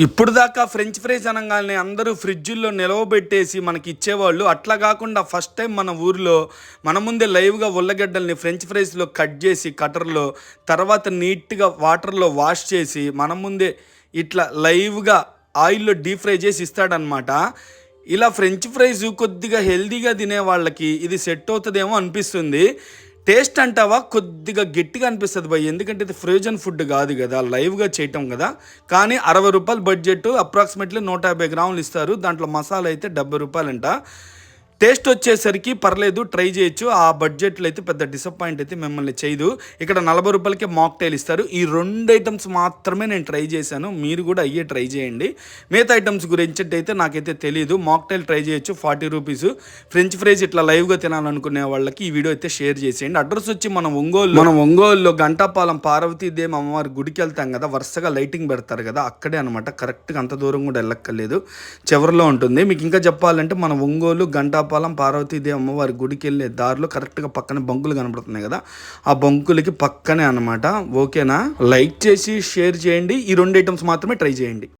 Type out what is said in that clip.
ఇప్పుడు దాకా French fries అనగానే అందరూ ఫ్రిడ్జుల్లో నిలవబెట్టేసి మనకి ఇచ్చేవాళ్ళు. అట్లా కాకుండా ఫస్ట్ టైం మన ఊరిలో మన ముందే లైవ్గా ఉల్లగడ్డల్ని ఫ్రెంచ్ ఫ్రైస్లో కట్ చేసి కటర్లో, తర్వాత నీట్గా వాటర్లో వాష్ చేసి మన ముందే ఇట్లా లైవ్గా ఆయిల్లో డీప్ ఫ్రై చేసి ఇస్తాడనమాట. ఇలా ఫ్రెంచ్ ఫ్రైస్ కొద్దిగా హెల్దీగా తినే వాళ్ళకి ఇది సెట్ అవుతుందేమో అనిపిస్తుంది. టేస్ట్ అంటావా కొద్దిగా గట్టిగా అనిపిస్తుంది భయ్, ఎందుకంటే ఇది ఫ్రోజన్ ఫుడ్ కాదు కదా, లైవ్గా చేయటం కదా. కానీ ₹60 బడ్జెట్, అప్రాక్సిమేట్లీ 150 గ్రాములు ఇస్తారు. దాంట్లో మసాలా అయితే ₹70 అంట. టేస్ట్ వచ్చేసరికి పర్లేదు, ట్రై చేయొచ్చు. ఆ బడ్జెట్లో అయితే పెద్ద డిసప్పాయింట్ అయితే మిమ్మల్ని చేయదు. ఇక్కడ ₹40కే మాక్టైల్ ఇస్తారు. ఈ 2 ఐటమ్స్ మాత్రమే నేను ట్రై చేశాను, మీరు కూడా అయ్యే ట్రై చేయండి. మిగతా ఐటమ్స్ గురించి అయితే నాకైతే తెలియదు. మాక్టైల్ ట్రై చేయొచ్చు, ₹40. ఫ్రెంచ్ ఫ్రైస్ ఇట్లా లైవ్గా తినాలనుకునే వాళ్ళకి ఈ వీడియో అయితే షేర్ చేసేయండి. అడ్రస్ వచ్చి మనం ఒంగోలులో గంటాపాలెం పార్వతీదేవి అమ్మవారి గుడికి వెళ్తాం కదా, వరుసగా లైటింగ్ పెడతారు కదా, అక్కడే అనమాట. కరెక్ట్గా అంత దూరం కూడా వెళ్ళక్కర్లేదు, చివరిలో ఉంటుంది. మీకు ఇంకా చెప్పాలంటే మన ఒంగోలు గంటాపాలెం పార్వతీదేవి అమ్మవారి గుడికి వెళ్ళే దారిలో కరెక్ట్గా పక్కన బంకులు కనబడుతున్నాయి కదా, ఆ బంకులకి పక్కనే అనమాట. ఓకేనా, లైక్ చేసి షేర్ చేయండి. ఈ 2 ఐటమ్స్ మాత్రమే ట్రై చేయండి.